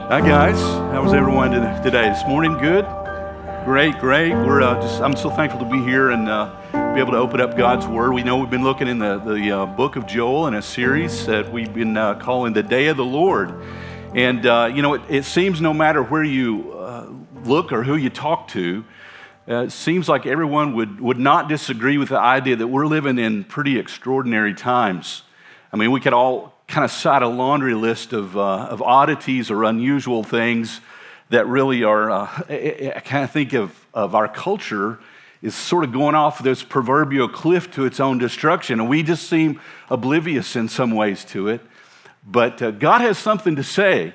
Hi guys, how was everyone today? This morning, good? Great. I'm so thankful to be here and be able to open up God's Word. We know we've been looking in the book of Joel in a series that we've been calling the Day of the Lord. And it seems no matter where you look or who you talk to, it seems like everyone would not disagree with the idea that we're living in pretty extraordinary times. I mean, we could all kind of cite a laundry list of oddities or unusual things that really are, I kind of think of our culture is sort of going off this proverbial cliff to its own destruction, and we just seem oblivious in some ways to it. But God has something to say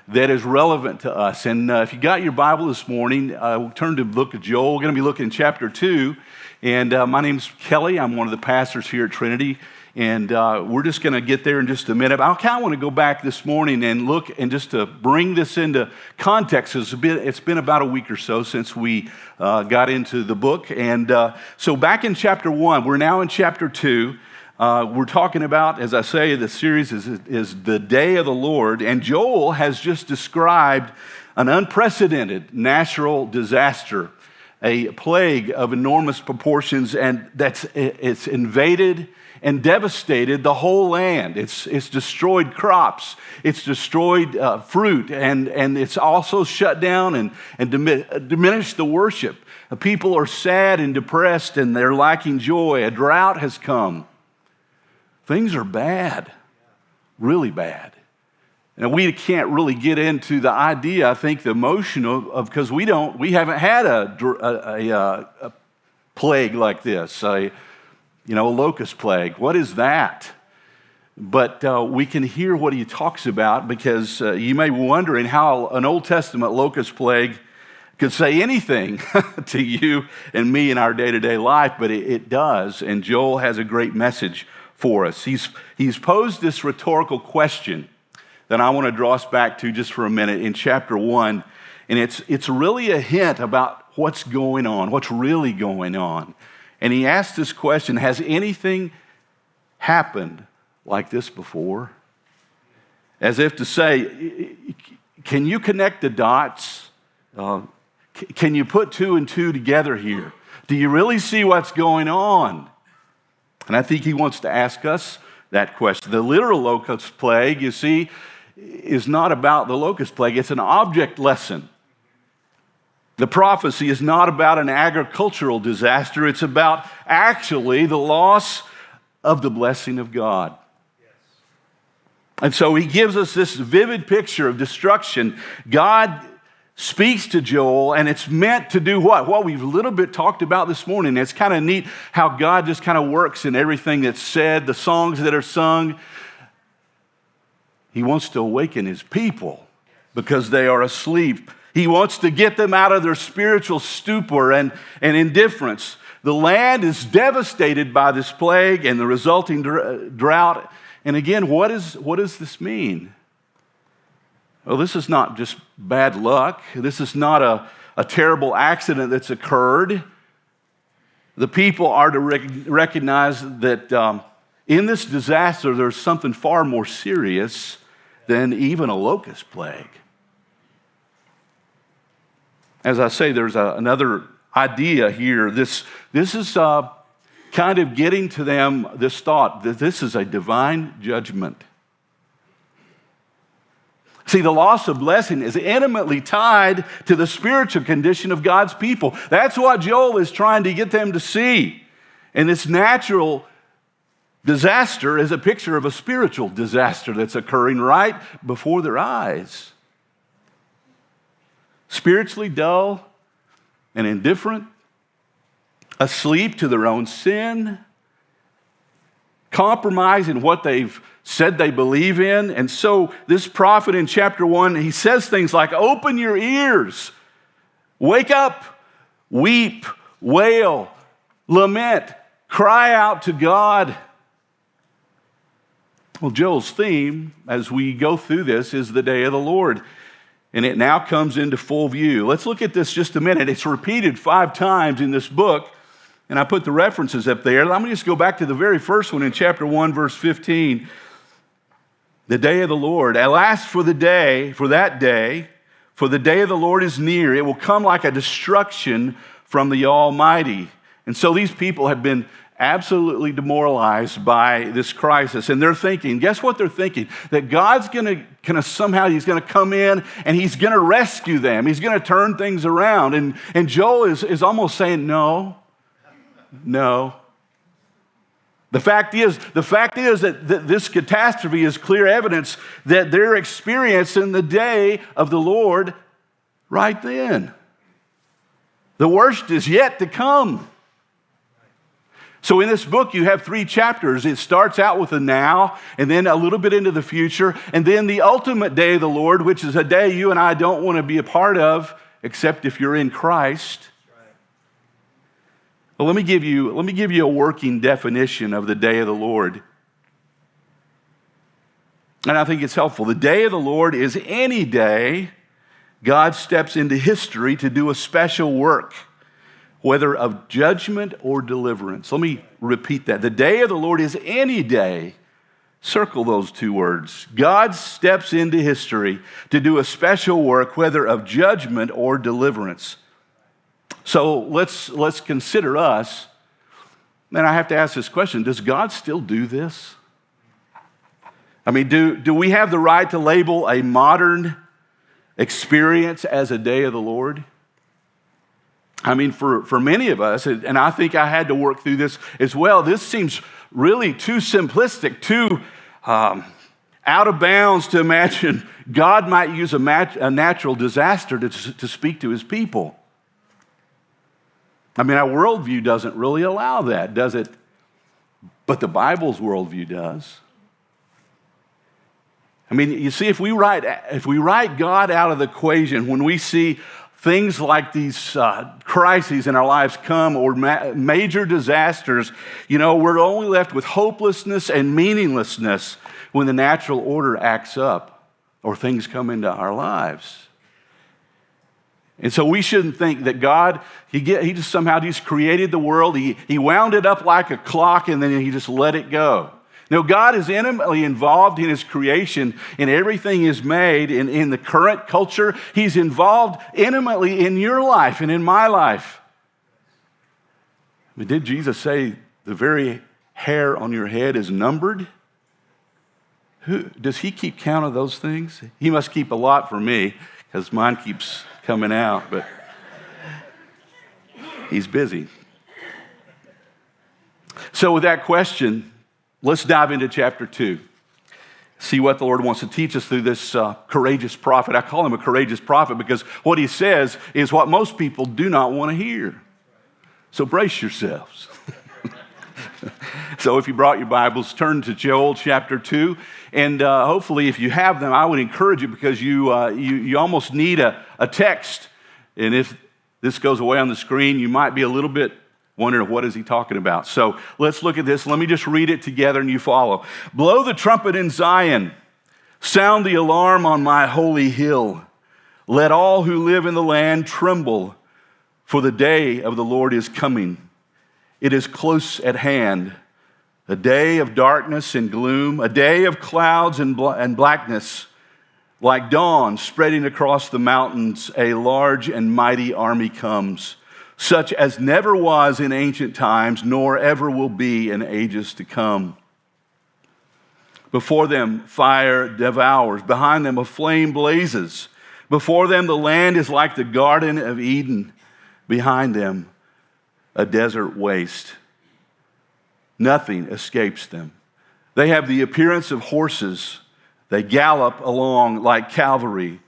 that is relevant to us. And if you got your Bible this morning, turn to the book of Joel. We're going to be looking at chapter 2. And my name's Kelly. I'm one of the pastors here at Trinity. And we're just going to get there in just a minute. I kind of want to go back this morning and look and just to bring this into context. It's been about a week or so since we got into the book. And so back in chapter 1, we're now in chapter 2. We're talking about, as I say, the series is the Day of the Lord. And Joel has just described an unprecedented natural disaster, a plague of enormous proportions, and it's invaded and devastated the whole land. It's destroyed crops. It's destroyed fruit, and it's also shut down and diminished the worship. People are sad and depressed, and they're lacking joy. A drought has come. Things are bad, really bad. And we can't really get into the idea, I think, the emotion of because we haven't had a plague like this, a locust plague. What is that? But we can hear what he talks about because you may be wondering how an Old Testament locust plague could say anything to you and me in our day-to-day life, but it does. And Joel has a great message for us. He's posed this rhetorical question that I want to draw us back to just for a minute in chapter 1. And it's really a hint about what's going on, what's really going on. And he asked this question, has anything happened like this before? As if to say, can you connect the dots? Can you put two and two together here? Do you really see what's going on? And I think he wants to ask us that question. The literal locust plague, you see, is not about the locust plague. It's an object lesson. The prophecy is not about an agricultural disaster. It's about actually the loss of the blessing of God. Yes. And so he gives us this vivid picture of destruction. God speaks to Joel, and it's meant to do what? Well, we've a little bit talked about this morning. It's kind of neat how God just kind of works in everything that's said, the songs that are sung. He wants to awaken his people because they are asleep. He wants to get them out of their spiritual stupor and indifference. The land is devastated by this plague and the resulting drought. And again, what does this mean? Well, this is not just bad luck. This is not a terrible accident that's occurred. The people are to recognize that in this disaster, there's something far more serious than even a locust plague. As I say, there's another idea here. This is kind of getting to them this thought that this is a divine judgment. See, the loss of blessing is intimately tied to the spiritual condition of God's people. That's what Joel is trying to get them to see. And this natural disaster is a picture of a spiritual disaster that's occurring right before their eyes. Spiritually dull and indifferent, asleep to their own sin, compromising what they've said they believe in. And so this prophet in chapter 1, he says things like, open your ears, wake up, weep, wail, lament, cry out to God. Well, Joel's theme as we go through this is the Day of the Lord. And it now comes into full view. Let's look at this just a minute. It's repeated 5 times in this book, and I put the references up there. Let me just go back to the very first one in chapter 1, verse 15. The day of the Lord. Alas for the day, for that day, for the day of the Lord is near. It will come like a destruction from the Almighty. And so these people have been absolutely demoralized by this crisis. And they're thinking, guess what they're thinking? That God's going to somehow, he's going to come in and he's going to rescue them. He's going to turn things around. And Joel is almost saying, no. The fact is that this catastrophe is clear evidence that they're experiencing the day of the Lord right then. The worst is yet to come. So in this book, you have 3 chapters. It starts out with the now, and then a little bit into the future, and then the ultimate day of the Lord, which is a day you and I don't want to be a part of, except if you're in Christ. Well, let me give you a working definition of the day of the Lord. And I think it's helpful. The day of the Lord is any day God steps into history to do a special work, whether of judgment or deliverance. Let me repeat that. The day of the Lord is any day. Circle those 2 words. God steps into history to do a special work, whether of judgment or deliverance. So let's consider us. And I have to ask this question, does God still do this? I mean, do we have the right to label a modern experience as a day of the Lord? I mean, for many of us, and I think I had to work through this as well, this seems really too simplistic, too out of bounds to imagine God might use a natural disaster to speak to his people. I mean, our worldview doesn't really allow that, does it? But the Bible's worldview does. I mean, you see, if we write God out of the equation, when we see things like these crises in our lives come, or major disasters, we're only left with hopelessness and meaninglessness when the natural order acts up or things come into our lives. And so we shouldn't think that God, he just somehow created the world, he wound it up like a clock, and then he just let it go. No, God is intimately involved in his creation, in everything he's made, in the current culture. He's involved intimately in your life and in my life. I mean, did Jesus say the very hair on your head is numbered? Does he keep count of those things? He must keep a lot for me, because mine keeps coming out, but he's busy. So with that question, let's dive into chapter 2. See what the Lord wants to teach us through this courageous prophet. I call him a courageous prophet because what he says is what most people do not want to hear. So brace yourselves. So if you brought your Bibles, turn to Joel chapter 2. And hopefully if you have them, I would encourage you, because you almost need a text. And if this goes away on the screen, you might be a little bit wondering, what is he talking about? So let's look at this. Let me just read it together and you follow. Blow the trumpet in Zion. Sound the alarm on my holy hill. Let all who live in the land tremble, for the day of the Lord is coming. It is close at hand. A day of darkness and gloom, a day of clouds and blackness. Like dawn spreading across the mountains, a large and mighty army comes, such as never was in ancient times, nor ever will be in ages to come. Before them fire devours, behind them a flame blazes. Before them the land is like the Garden of Eden, behind them a desert waste. Nothing escapes them. They have the appearance of horses. They gallop along like cavalry.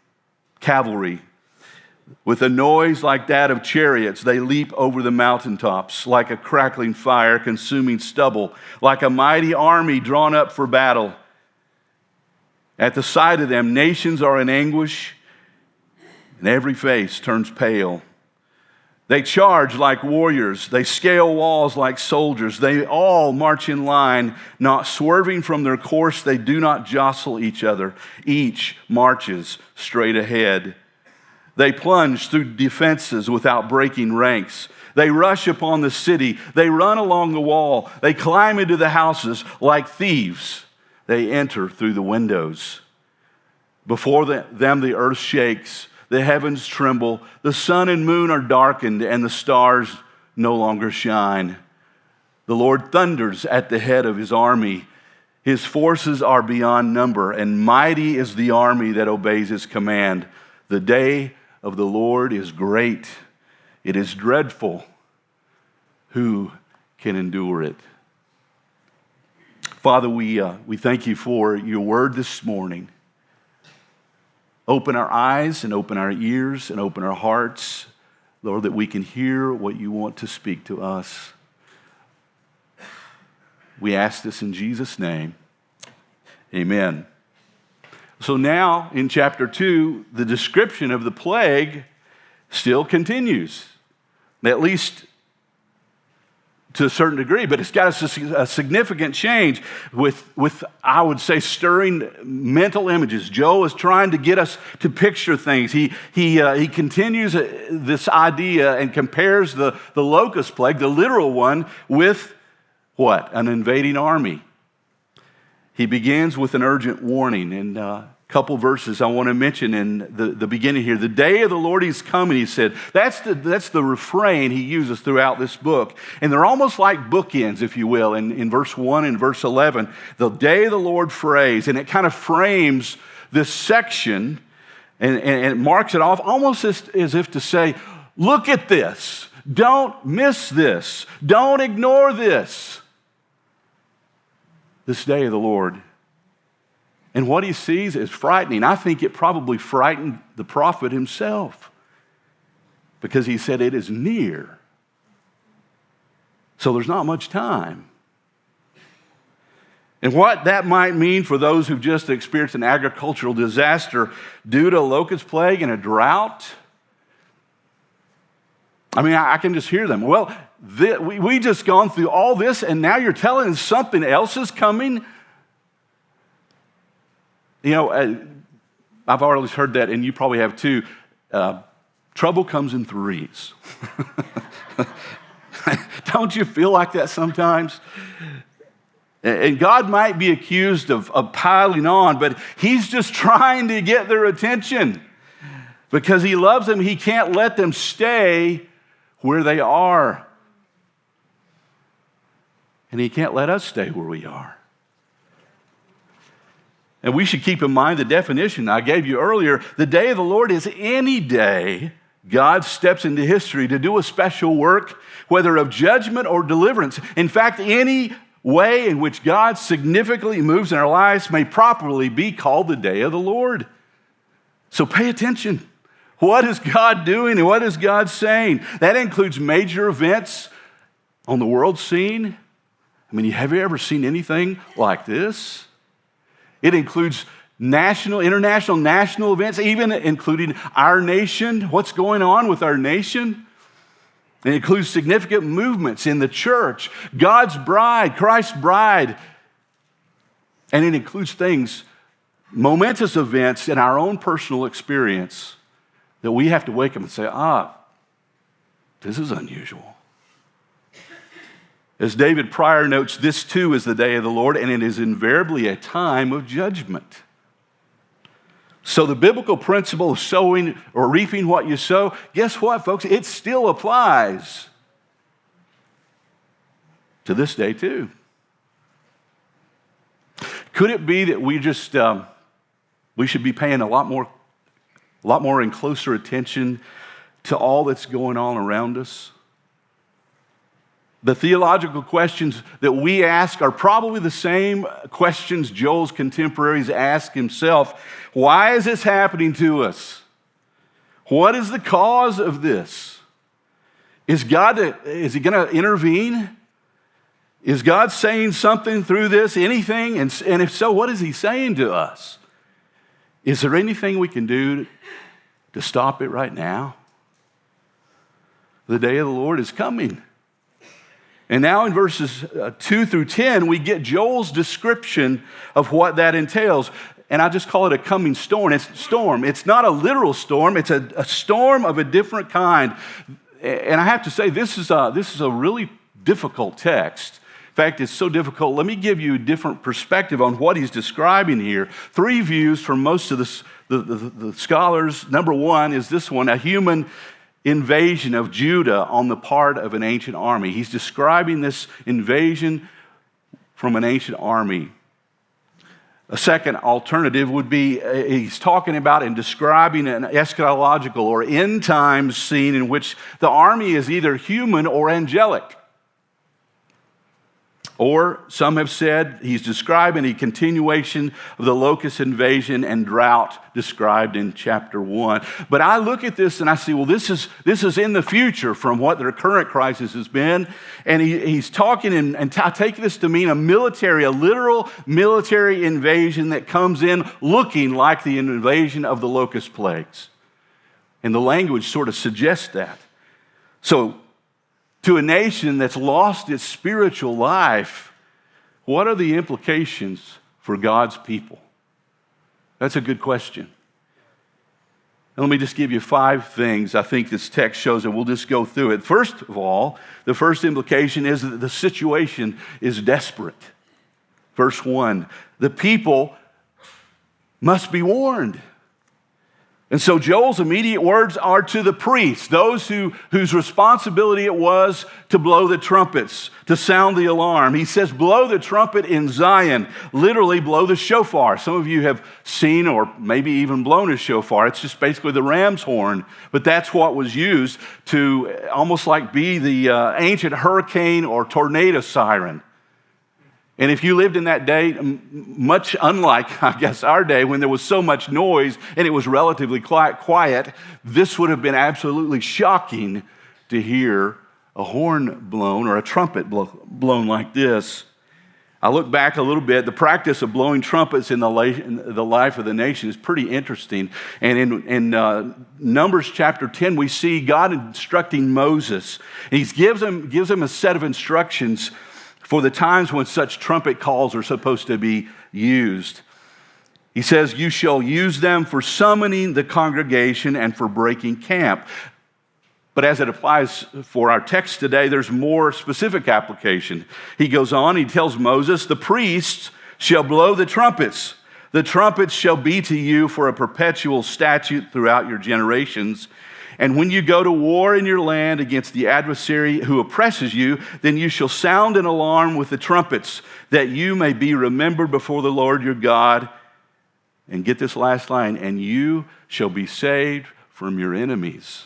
With a noise like that of chariots, they leap over the mountaintops like a crackling fire, consuming stubble, like a mighty army drawn up for battle. At the sight of them, nations are in anguish, and every face turns pale. They charge like warriors. They scale walls like soldiers. They all march in line, not swerving from their course. They do not jostle each other. Each marches straight ahead. They plunge through defenses without breaking ranks. They rush upon the city. They run along the wall. They climb into the houses like thieves. They enter through the windows. Before them the earth shakes, the heavens tremble, the sun and moon are darkened, and the stars no longer shine. The Lord thunders at the head of his army. His forces are beyond number, and mighty is the army that obeys his command. The day of the Lord is great. It is dreadful. Who can endure it? Father, we thank you for your word this morning. Open our eyes and open our ears and open our hearts, Lord, that we can hear what you want to speak to us. We ask this in Jesus' name. Amen. So now in chapter 2, the description of the plague still continues, at least to a certain degree, but it's got a significant change with I would say, stirring mental images. Joel is trying to get us to picture things. He continues this idea and compares the locust plague, the literal one, with what? An invading army. He begins with an urgent warning, and couple verses I want to mention in the beginning here. The day of the Lord is coming, he said. That's the refrain he uses throughout this book. And they're almost like bookends, if you will, in verse 1 and verse 11. The day of the Lord phrase, and it kind of frames this section and it marks it off almost as if to say, look at this. Don't miss this. Don't ignore this. This day of the Lord. And what he sees is frightening. I think it probably frightened the prophet himself because he said it is near. So there's not much time. And what that might mean for those who've just experienced an agricultural disaster due to a locust plague and a drought. I mean, I can just hear them. Well, we just gone through all this and now you're telling us something else is coming? You know, I've always heard that, and you probably have too. Trouble comes in threes. Don't you feel like that sometimes? And God might be accused of piling on, but he's just trying to get their attention. Because he loves them, he can't let them stay where they are. And he can't let us stay where we are. And we should keep in mind the definition I gave you earlier. The day of the Lord is any day God steps into history to do a special work, whether of judgment or deliverance. In fact, any way in which God significantly moves in our lives may properly be called the day of the Lord. So pay attention. What is God doing and what is God saying? That includes major events on the world scene. I mean, have you ever seen anything like this? It includes national, international, national events, even including our nation, what's going on with our nation. It includes significant movements in the church, God's bride, Christ's bride. And it includes things, momentous events in our own personal experience that we have to wake up and say, this is unusual. As David Pryor notes, this too is the day of the Lord, and it is invariably a time of judgment. So the biblical principle of sowing or reaping what you sow, guess what, folks? It still applies to this day too. Could it be that we should be paying a lot more and closer attention to all that's going on around us? The theological questions that we ask are probably the same questions Joel's contemporaries asked himself. Why is this happening to us? What is the cause of this? Is he going to intervene? Is God saying something through this, anything? And if so, what is he saying to us? Is there anything we can do to stop it right now? The day of the Lord is coming. And now in verses 2 through 10, we get Joel's description of what that entails. And I just call it a coming storm. It's not a literal storm. It's a storm of a different kind. And I have to say, this is a really difficult text In fact, it's so difficult. Let me give you a different perspective on what he's describing here. 3 views from most of the scholars. Number 1 is this one, a human invasion of Judah on the part of an ancient army. He's describing this invasion from an ancient army. A second alternative would be he's talking about and describing an eschatological or end times scene in which the army is either human or angelic. Or some have said he's describing a continuation of the locust invasion and drought described in chapter 1. But I look at this and I see, well, this is in the future from what their current crisis has been. And he's talking, and I take this to mean a literal military invasion that comes in looking like the invasion of the locust plagues. And the language sort of suggests that. So, to a nation that's lost its spiritual life, what are the implications for God's people? That's a good question. And let me just give you 5 things I think this text shows, and we'll just go through it. First of all, the first implication is that the situation is desperate. Verse 1, the people must be warned. And so Joel's immediate words are to the priests, those whose responsibility it was to blow the trumpets, to sound the alarm. He says, blow the trumpet in Zion, literally blow the shofar. Some of you have seen or maybe even blown a shofar. It's just basically the ram's horn, but that's what was used to almost like be the ancient hurricane or tornado siren. And if you lived in that day, much unlike, I guess, our day when there was so much noise and it was relatively quiet, this would have been absolutely shocking to hear a horn blown or a trumpet blown like this. I look back a little bit. The practice of blowing trumpets in the life of the nation is pretty interesting. And in Numbers chapter 10, we see God instructing Moses. And he gives him a set of instructions for the times when such trumpet calls are supposed to be used. He says, you shall use them for summoning the congregation and for breaking camp. But as it applies for our text today, there's more specific application. He goes on, he tells Moses, the priests shall blow the trumpets. The trumpets shall be to you for a perpetual statute throughout your generations. And when you go to war in your land against the adversary who oppresses you, then you shall sound an alarm with the trumpets, that you may be remembered before the Lord your God. And get this last line, and you shall be saved from your enemies.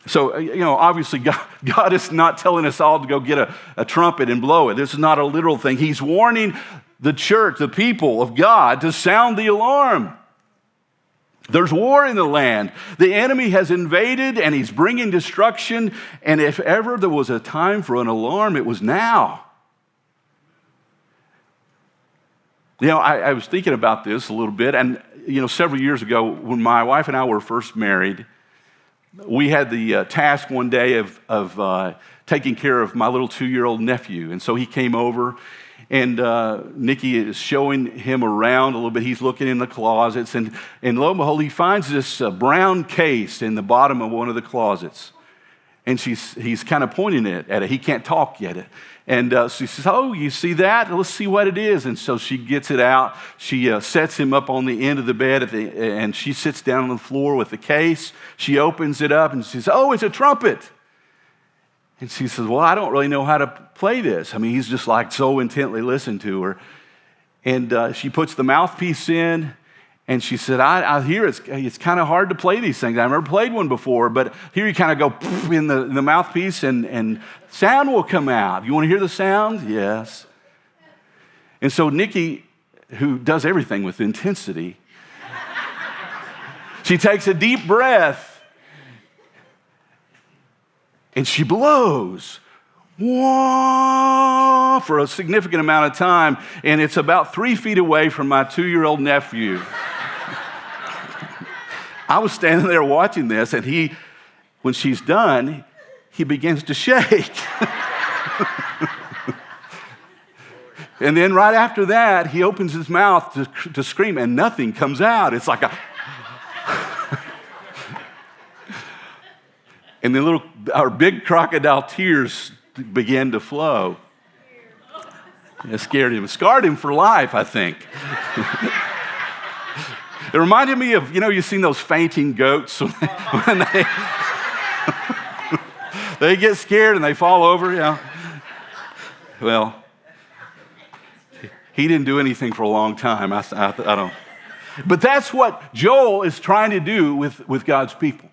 So, obviously God is not telling us all to go get a trumpet and blow it. This is not a literal thing. He's warning the church, the people of God, to sound the alarm. There's war in the land. The enemy has invaded and he's bringing destruction. And if ever there was a time for an alarm, it was now. I was thinking about this a little bit. And, several years ago when my wife and I were first married, we had the task one day of taking care of my little 2-year-old nephew. And so he came over. And Nikki is showing him around a little bit. He's looking in the closets. And lo and behold, he finds this brown case in the bottom of one of the closets. And he's kind of pointing it at it. He can't talk yet. And she says, oh, you see that? Let's see what it is. And so she gets it out. She sets him up on the end of the bed, and she sits down on the floor with the case. She opens it up, and she says, oh, it's a trumpet. And she says, well, I don't really know how to play this. I mean, he's just like so intently listening to her. And she puts the mouthpiece in, and she said, I hear it's kind of hard to play these things. I've never played one before, but here you kind of go in the mouthpiece, and sound will come out. You want to hear the sound? Yes. And so Nikki, who does everything with intensity, she takes a deep breath, and she blows for a significant amount of time, and it's about 3 feet away from my 2-year-old nephew. I was standing there watching this, and when she's done, he begins to shake. And then right after that, he opens his mouth to scream, and nothing comes out. It's like and then our big crocodile tears began to flow. It scared him. It scarred him for life, I think. It reminded me of, you've seen those fainting goats when they get scared and they fall over, Well, he didn't do anything for a long time. I don't. But that's what Joel is trying to do with God's people.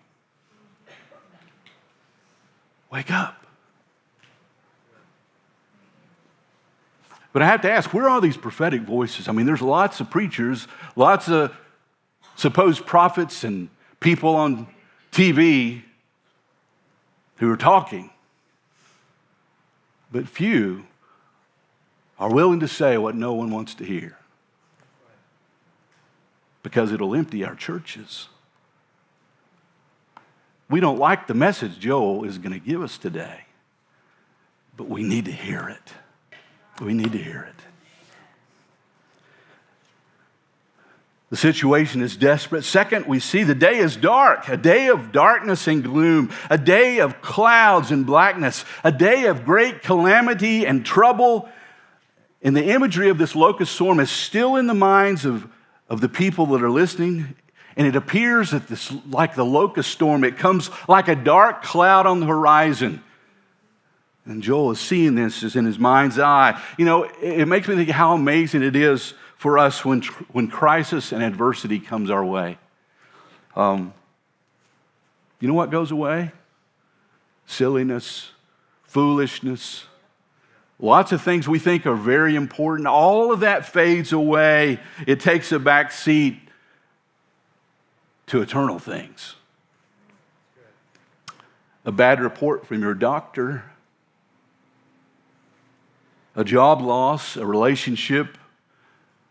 Wake up. But I have to ask, where are these prophetic voices? I mean, there's lots of preachers, lots of supposed prophets and people on TV who are talking. But few are willing to say what no one wants to hear. Because it'll empty our churches. We don't like the message Joel is going to give us today, but we need to hear it. We need to hear it. The situation is desperate. Second, we see the day is dark, a day of darkness and gloom, a day of clouds and blackness, a day of great calamity and trouble. And the imagery of this locust storm is still in the minds of the people that are listening. And it appears that this, like the locust storm, it comes like a dark cloud on the horizon. And Joel is seeing this as in his mind's eye. It makes me think how amazing it is for us when crisis and adversity comes our way. You know what goes away? Silliness, foolishness, lots of things we think are very important. All of that fades away. It takes a back seat to eternal things. A bad report from your doctor, a job loss, a relationship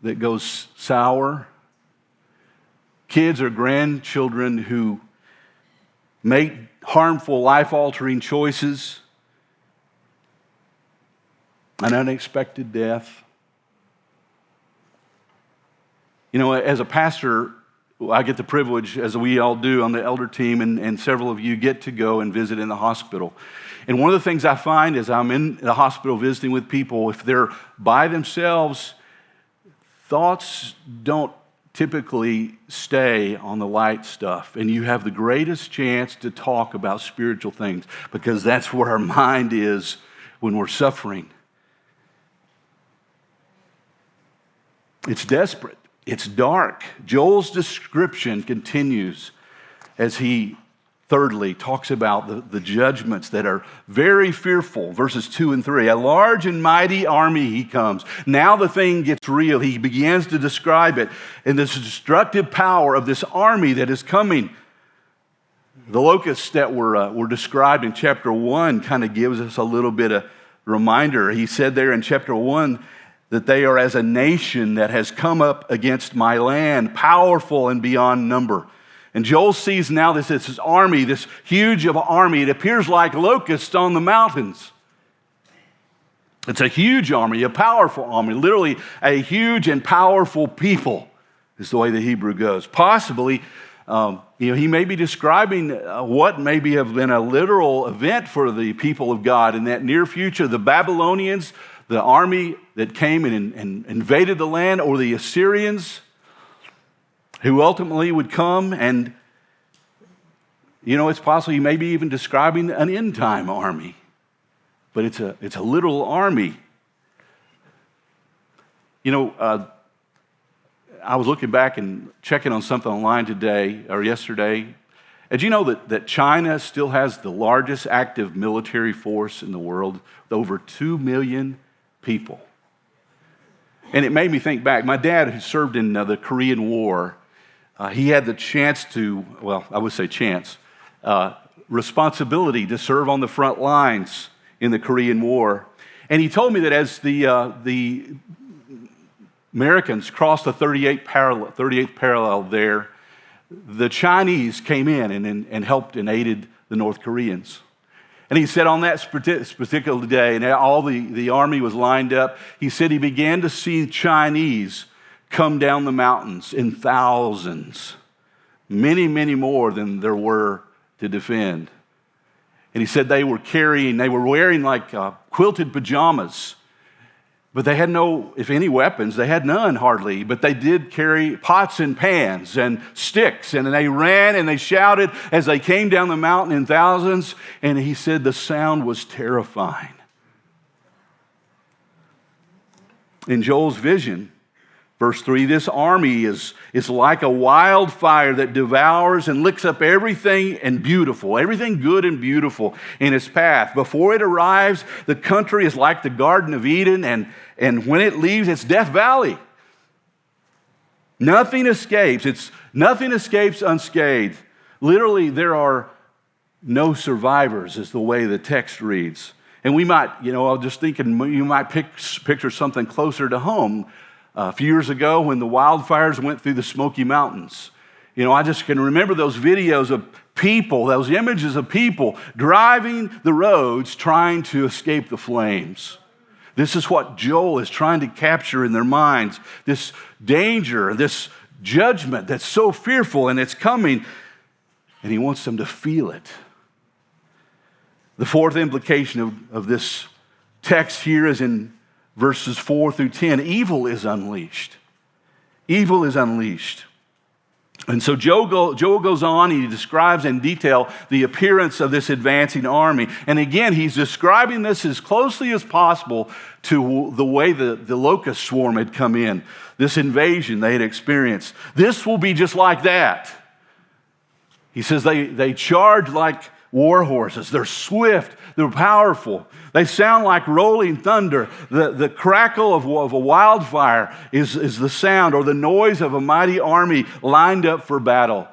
that goes sour, kids or grandchildren who make harmful, life-altering choices, an unexpected death. As a pastor, I get the privilege, as we all do on the elder team, and several of you get to go and visit in the hospital. And one of the things I find as I'm in the hospital visiting with people, if they're by themselves, thoughts don't typically stay on the light stuff. And you have the greatest chance to talk about spiritual things because that's where our mind is when we're suffering. It's desperate. It's dark. Joel's description continues as he, thirdly, talks about the judgments that are very fearful. Verses 2 and 3. A large and mighty army he comes. Now the thing gets real. He begins to describe it in this destructive power of this army that is coming. The locusts that were described in chapter 1 kind of gives us a little bit of reminder. He said there in chapter 1 that they are as a nation that has come up against my land, powerful and beyond number. And Joel sees now this army, this huge of army. It appears like locusts on the mountains. It's a huge army, a powerful army, literally a huge and powerful people is the way the Hebrew goes. Possibly, he may be describing what maybe have been a literal event for the people of God in that near future. The Babylonians, the army that came and invaded the land, or the Assyrians who ultimately would come, and it's possible he may be even describing an end-time army, but it's a literal army. I was looking back and checking on something online today or yesterday. Did you know that China still has the largest active military force in the world, with over 2 million people? And it made me think back. My dad, who served in the Korean War, he had the chance to, responsibility to serve on the front lines in the Korean War. And he told me that as the Americans crossed the 38th parallel there, the Chinese came in and helped and aided the North Koreans. And he said on that particular day, and all the army was lined up, he said he began to see Chinese come down the mountains in thousands, many, many more than there were to defend. And he said they were wearing like quilted pajamas. But they had no, if any, weapons. They had none hardly. But they did carry pots and pans and sticks. And they ran and they shouted as they came down the mountain in thousands. And he said the sound was terrifying. In Joel's vision, verse 3, this army is like a wildfire that devours and licks up everything everything good and beautiful in its path. Before it arrives, the country is like the Garden of Eden, and when it leaves, it's Death Valley. Nothing escapes unscathed. Literally, there are no survivors, is the way the text reads. And we might, I was just thinking, you might picture something closer to home. A few years ago when the wildfires went through the Smoky Mountains. I just can remember those videos of people, those images of people driving the roads trying to escape the flames. This is what Joel is trying to capture in their minds, this danger, this judgment that's so fearful and it's coming, and he wants them to feel it. The fourth implication of this text here is in verses 4 through 10, evil is unleashed. Evil is unleashed. And so Joel goes on, he describes in detail the appearance of this advancing army. And again, he's describing this as closely as possible to the way the locust swarm had come in, this invasion they had experienced. This will be just like that. He says they charge like war horses. They're swift. They're powerful. They sound like rolling thunder. The crackle of a wildfire is the sound or the noise of a mighty army lined up for battle.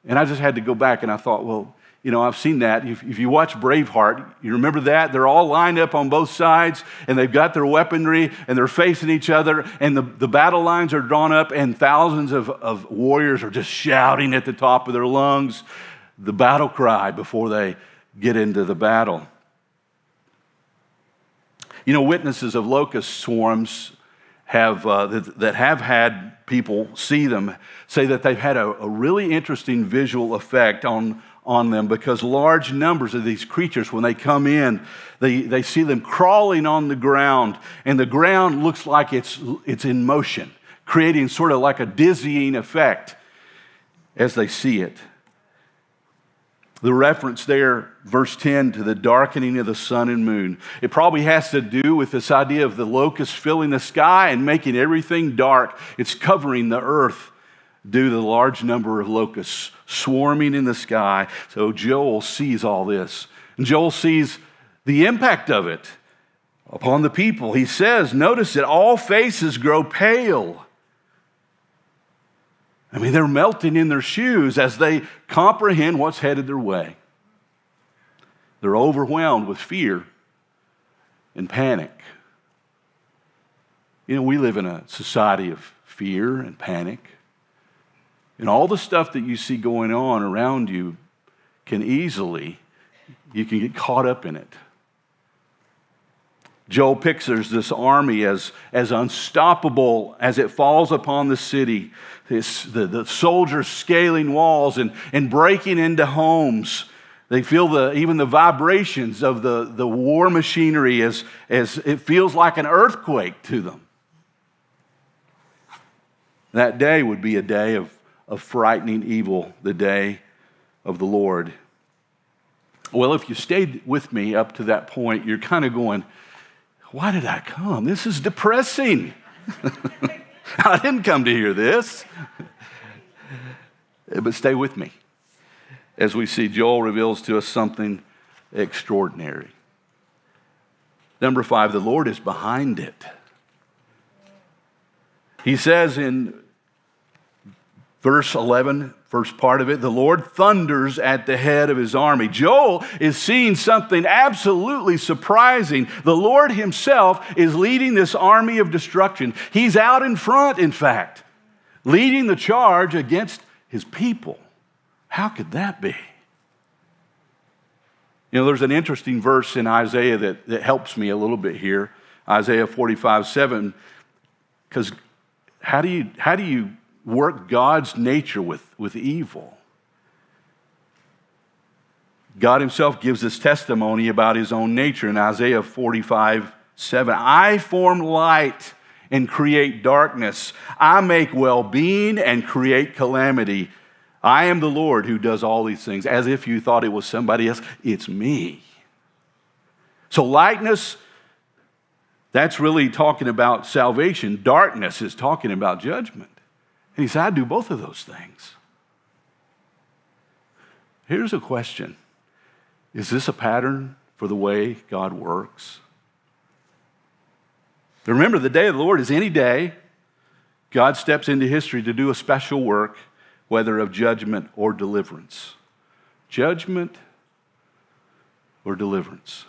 And I just had to go back and I thought, well, I've seen that. If you watch Braveheart, you remember that? They're all lined up on both sides and they've got their weaponry and they're facing each other and the battle lines are drawn up and thousands of warriors are just shouting at the top of their lungs the battle cry before they get into the battle. Witnesses of locust swarms that have had people see them say that they've had a really interesting visual effect on them because large numbers of these creatures, when they come in, they see them crawling on the ground, and the ground looks like it's in motion, creating sort of like a dizzying effect as they see it. The reference there, verse 10, to the darkening of the sun and moon. It probably has to do with this idea of the locust filling the sky and making everything dark. It's covering the earth due to the large number of locusts swarming in the sky. So Joel sees all this. And Joel sees the impact of it upon the people. He says, notice that all faces grow pale. They're melting in their shoes as they comprehend what's headed their way. They're overwhelmed with fear and panic. We live in a society of fear and panic. And all the stuff that you see going on around you you can get caught up in it. Joel pictures this army as unstoppable as it falls upon the city. The soldiers scaling walls and breaking into homes. They feel even the vibrations of the war machinery as it feels like an earthquake to them. That day would be a day of frightening evil, the day of the Lord. Well, if you stayed with me up to that point, you're kind of going, why did I come? This is depressing. I didn't come to hear this. But stay with me as we see Joel reveals to us something extraordinary. Number 5, the Lord is behind it. He says in verse 11, first part of it, the Lord thunders at the head of his army. Joel is seeing something absolutely surprising. The Lord himself is leading this army of destruction. He's out in front, in fact, leading the charge against his people. How could that be? There's an interesting verse in Isaiah that helps me a little bit here. Isaiah 45:7, because how do you work God's nature with evil? God himself gives us testimony about his own nature in Isaiah 45:7. I form light and create darkness. I make well-being and create calamity. I am the Lord who does all these things. As if you thought it was somebody else, it's me. So lightness, that's really talking about salvation. Darkness is talking about judgment. And he said, I do both of those things. Here's a question. Is this a pattern for the way God works? Remember, the day of the Lord is any day God steps into history to do a special work, whether of judgment or deliverance. Judgment or deliverance.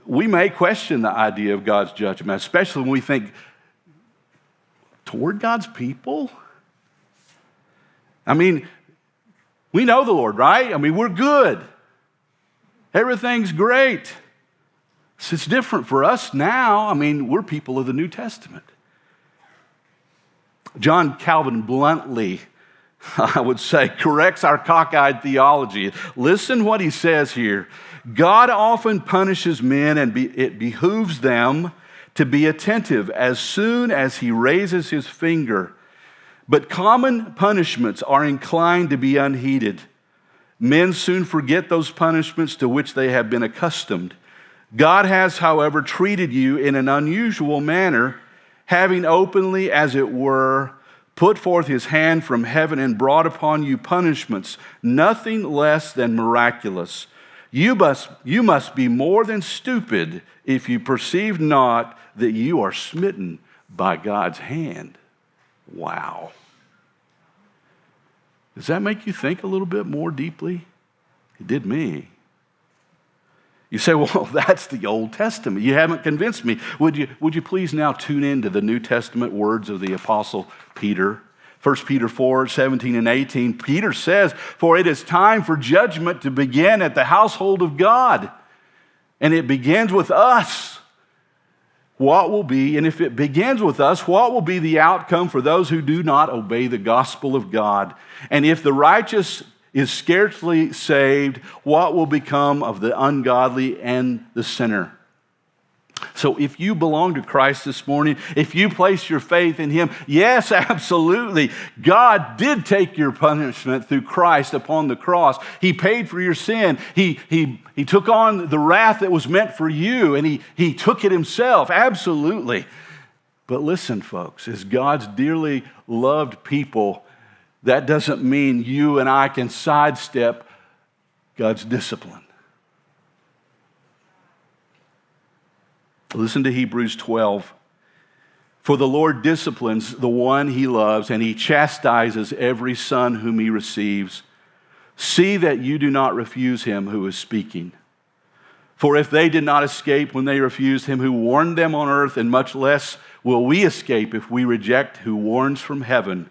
We may question the idea of God's judgment, especially when we think toward God's people. I mean, we know the Lord, right? I mean, we're good. Everything's great. So it's different for us now. I mean, we're people of the New Testament. John Calvin bluntly, I would say, corrects our cockeyed theology. Listen what he says here. God often punishes men, and it behooves them to be attentive as soon as he raises his finger. But common punishments are inclined to be unheeded. Men soon forget those punishments to which they have been accustomed. God has, however, treated you in an unusual manner, having openly, as it were, put forth his hand from heaven and brought upon you punishments, nothing less than miraculous. You must be more than stupid if you perceive not that you are smitten by God's hand. Wow. Does that make you think a little bit more deeply? It did me. You say, well, that's the Old Testament. You haven't convinced me. Would you please now tune into the New Testament words of the Apostle Peter? 1 Peter 4:17 and 18, Peter says, for it is time for judgment to begin at the household of God. And it begins with us. What will be, and if it begins with us, what will be the outcome for those who do not obey the gospel of God? And if the righteous is scarcely saved, what will become of the ungodly and the sinner? So if you belong to Christ this morning, if you place your faith in him, yes, absolutely. God did take your punishment through Christ upon the cross. He paid for your sin. He took on the wrath that was meant for you, and he took it himself, absolutely. But listen, folks, as God's dearly loved people, that doesn't mean you and I can sidestep God's discipline. Listen to Hebrews 12. For the Lord disciplines the one he loves, and he chastises every son whom he receives. See that you do not refuse him who is speaking. For if they did not escape when they refused him who warned them on earth, and much less will we escape if we reject who warns from heaven.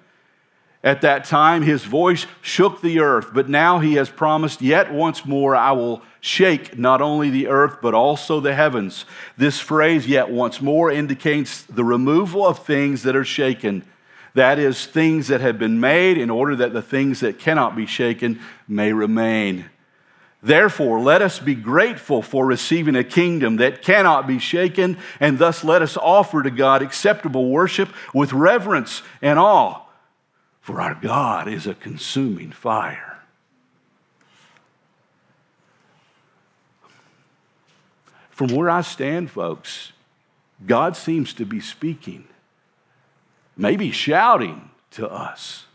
At that time his voice shook the earth, but now he has promised, yet once more I will shake not only the earth, but also the heavens. This phrase, yet once more, indicates the removal of things that are shaken. That is, things that have been made in order that the things that cannot be shaken may remain. Therefore, let us be grateful for receiving a kingdom that cannot be shaken, and thus let us offer to God acceptable worship with reverence and awe. For our God is a consuming fire. From where I stand, folks, God seems to be speaking, maybe shouting to us.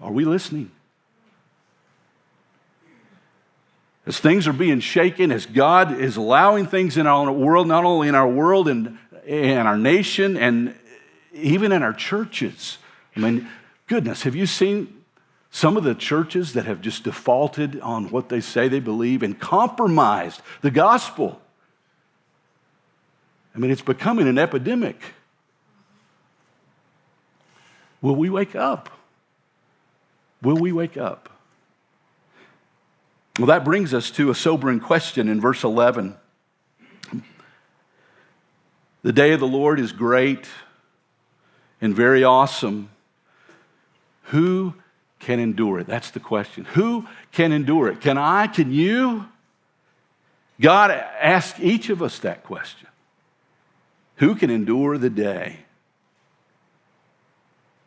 Are we listening? As things are being shaken, as God is allowing things in our world, not only in our world and in our nation and even in our churches. I mean, goodness, have you seen some of the churches that have just defaulted on what they say they believe and compromised the gospel? I mean, it's becoming an epidemic. Will we wake up? Will we wake up? Well, that brings us to a sobering question in verse 11. The day of the Lord is great and very awesome. Who can endure it? That's the question. Who can endure it? Can I? Can you? God asked each of us that question. Who can endure the day?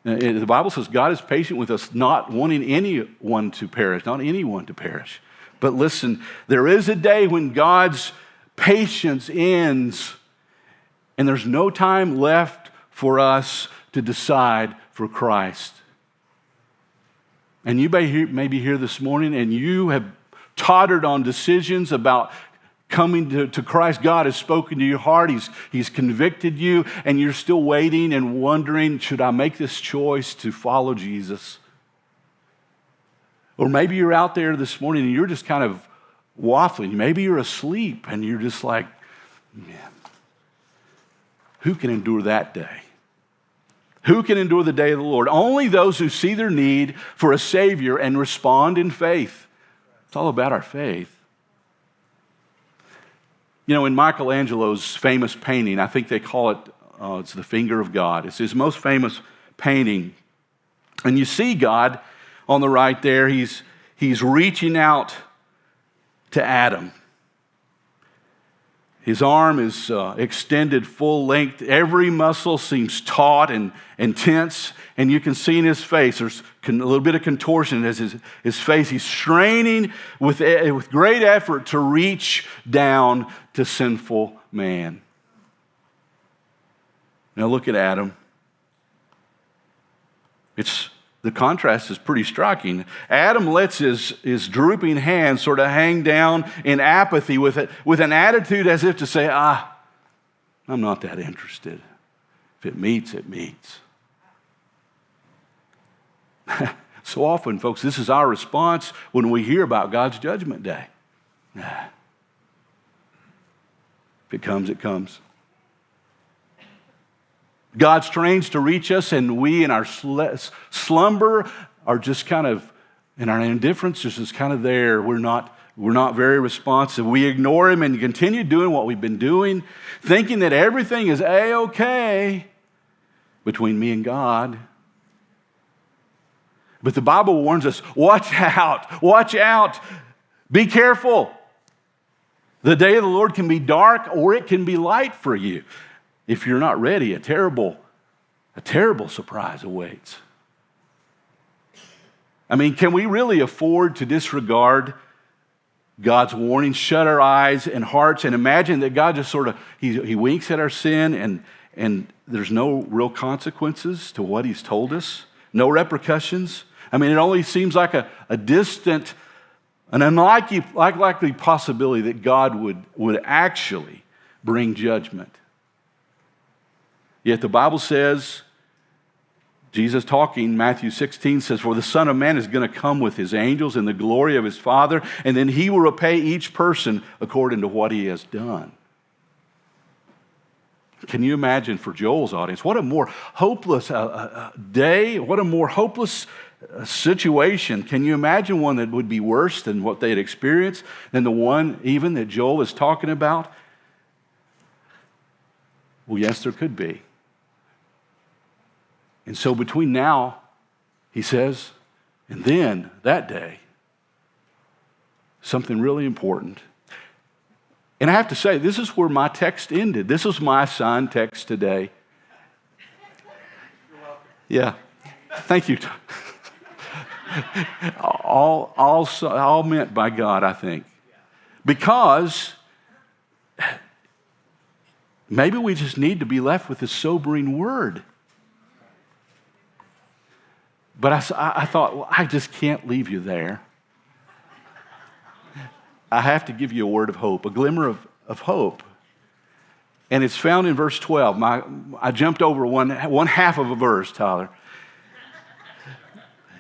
The Bible says God is patient with us, not wanting anyone to perish, not anyone to perish. But listen, there is a day when God's patience ends, and there's no time left for us to decide for Christ. And you may be here this morning, and you have tottered on decisions about coming to Christ. God has spoken to your heart. He's convicted you, and you're still waiting and wondering, should I make this choice to follow Jesus? Or maybe you're out there this morning and you're just kind of waffling. Maybe you're asleep and you're just like, man, who can endure that day? Who can endure the day of the Lord? Only those who see their need for a Savior and respond in faith. It's all about our faith. You know, in Michelangelo's famous painting, I think they call it, it's the Finger of God. It's his most famous painting. And you see God on the right there. He's reaching out to Adam. His arm is extended full length. Every muscle seems taut and tense, and you can see in his face there's a little bit of contortion as his face. He's straining with great effort to reach down to sinful man. Now look at Adam. The contrast is pretty striking. Adam lets his drooping hand sort of hang down in apathy with an attitude as if to say, I'm not that interested. If it meets, it meets. So often, folks, this is our response when we hear about God's judgment day. If it comes, it comes. God strains to reach us, and we in our slumber are just kind of, in our indifference, just kind of there. We're not very responsive. We ignore him and continue doing what we've been doing, thinking that everything is A-okay between me and God. But the Bible warns us, watch out, be careful. The day of the Lord can be dark or it can be light for you. If you're not ready, a terrible surprise awaits. I mean, can we really afford to disregard God's warning, shut our eyes and hearts, and imagine that God just sort of, he winks at our sin and there's no real consequences to what he's told us? No repercussions? I mean, it only seems like a distant, an unlikely possibility that God would actually bring judgment. Yet the Bible says, Jesus talking, Matthew 16 says, for the Son of Man is going to come with his angels in the glory of his Father, and then he will repay each person according to what he has done. Can you imagine for Joel's audience, what a more hopeless day, what a more hopeless situation. Can you imagine one that would be worse than what they had experienced, than the one even that Joel is talking about? Well, yes, there could be. And so between now, he says, and then that day, something really important. And I have to say, this is where my text ended. This was my assigned text today. You're welcome. Yeah. Thank you. all meant by God, I think. Because maybe we just need to be left with this sobering word. But I thought, well, I just can't leave you there. I have to give you a word of hope, a glimmer of hope. And it's found in verse 12. I jumped over one half of a verse, Tyler.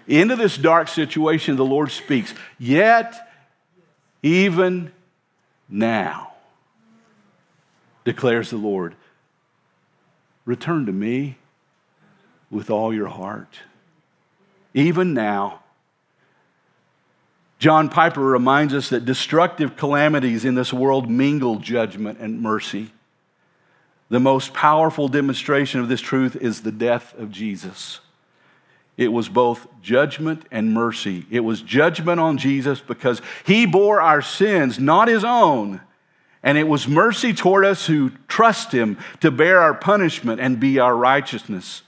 Into this dark situation, the Lord speaks, yet even now, declares the Lord, return to me with all your heart. Even now. John Piper reminds us that destructive calamities in this world mingle judgment and mercy. The most powerful demonstration of this truth is the death of Jesus. It was both judgment and mercy. It was judgment on Jesus because he bore our sins, not his own. And it was mercy toward us who trust him to bear our punishment and be our righteousness.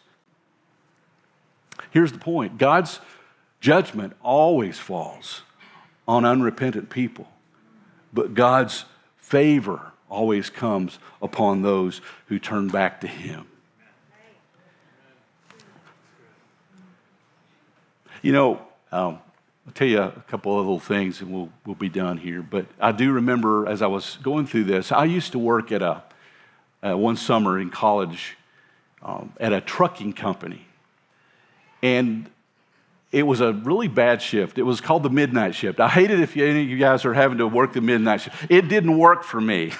Here's the point. God's judgment always falls on unrepentant people. But God's favor always comes upon those who turn back to him. You know, I'll tell you a couple of little things and we'll be done here. But I do remember as I was going through this, I used to work at one summer in college at a trucking company. And it was a really bad shift. It was called the midnight shift. I hate it if any of you guys are having to work the midnight shift. It didn't work for me.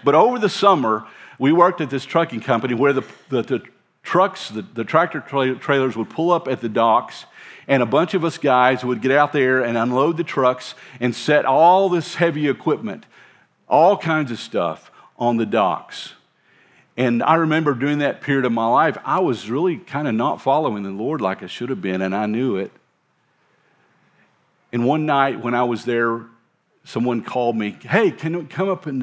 But over the summer, we worked at this trucking company where the trucks, the tractor trailers would pull up at the docks, and a bunch of us guys would get out there and unload the trucks and set all this heavy equipment, all kinds of stuff on the docks. And I remember during that period of my life, I was really kind of not following the Lord like I should have been, and I knew it. And one night when I was there, someone called me, "Hey, can you come up and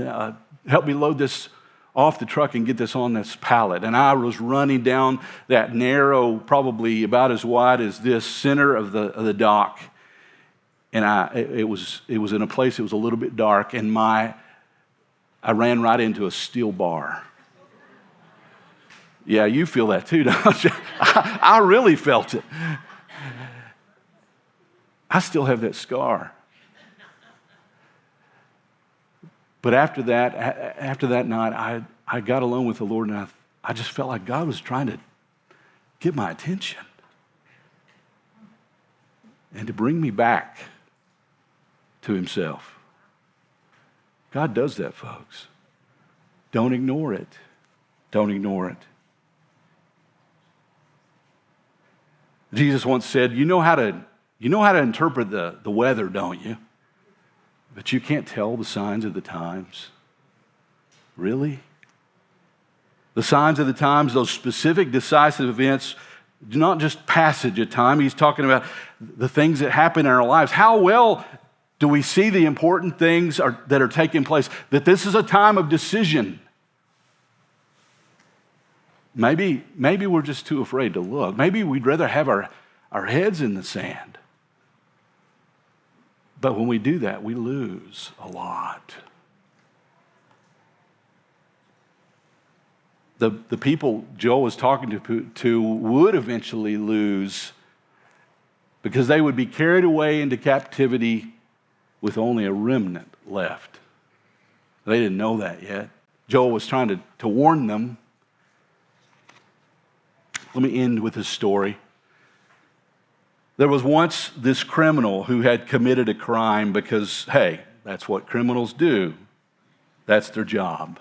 help me load this off the truck and get this on this pallet?" And I was running down that narrow, probably about as wide as this, center of the dock. And it was in a place that was a little bit dark, and I ran right into a steel bar. Yeah, you feel that too, don't you? I really felt it. I still have that scar. But after that night, I got alone with the Lord, and I just felt like God was trying to get my attention and to bring me back to himself. God does that, folks. Don't ignore it. Don't ignore it. Jesus once said, you know how to interpret the weather, don't you? But you can't tell the signs of the times. Really? The signs of the times, those specific decisive events, not just passage of time. He's talking about the things that happen in our lives. How well do we see the important things that are taking place? That this is a time of decision. Maybe we're just too afraid to look. Maybe we'd rather have our heads in the sand. But when we do that, we lose a lot. The people Joel was talking to would eventually lose because they would be carried away into captivity with only a remnant left. They didn't know that yet. Joel was trying to warn them. Let me end with a story. There was once this criminal who had committed a crime because, hey, that's what criminals do. That's their job.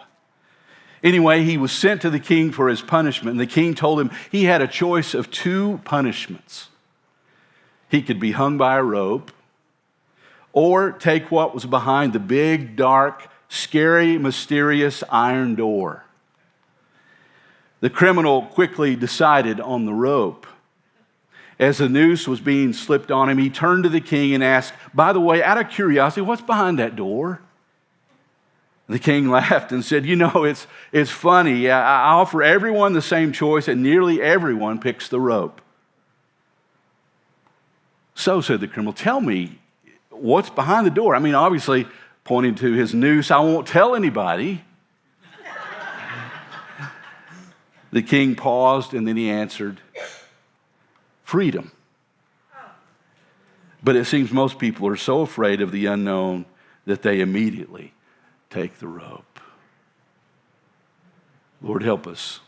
Anyway, he was sent to the king for his punishment, and the king told him he had a choice of two punishments. He could be hung by a rope or take what was behind the big, dark, scary, mysterious iron door. The criminal quickly decided on the rope. As the noose was being slipped on him, he turned to the king and asked, "By the way, out of curiosity, what's behind that door?" The king laughed and said, it's funny. I offer everyone the same choice, and nearly everyone picks the rope. So, said the criminal, "Tell me, what's behind the door?" I mean, obviously, pointing to his noose, "I won't tell anybody." The king paused, and then he answered, "Freedom." But it seems most people are so afraid of the unknown that they immediately take the rope. Lord, help us.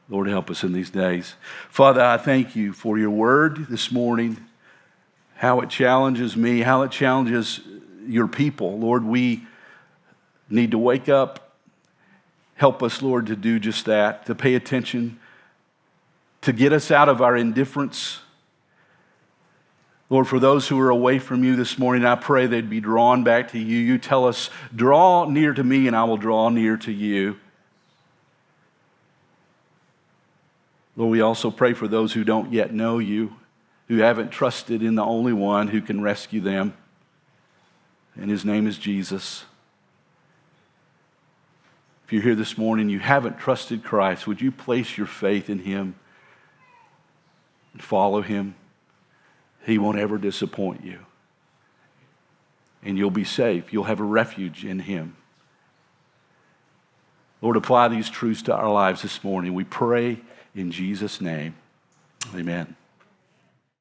Lord, help us in these days. Father, I thank you for your word this morning, how it challenges me, how it challenges your people. Lord, we need to wake up. Help us, Lord, to do just that, to pay attention, to get us out of our indifference. Lord, for those who are away from you this morning, I pray they'd be drawn back to you. You tell us, draw near to me and I will draw near to you. Lord, we also pray for those who don't yet know you, who haven't trusted in the only one who can rescue them. And his name is Jesus. If you're here this morning, you haven't trusted Christ, would you place your faith in him and follow him? He won't ever disappoint you. And you'll be safe. You'll have a refuge in him. Lord, apply these truths to our lives this morning. We pray in Jesus' name. Amen.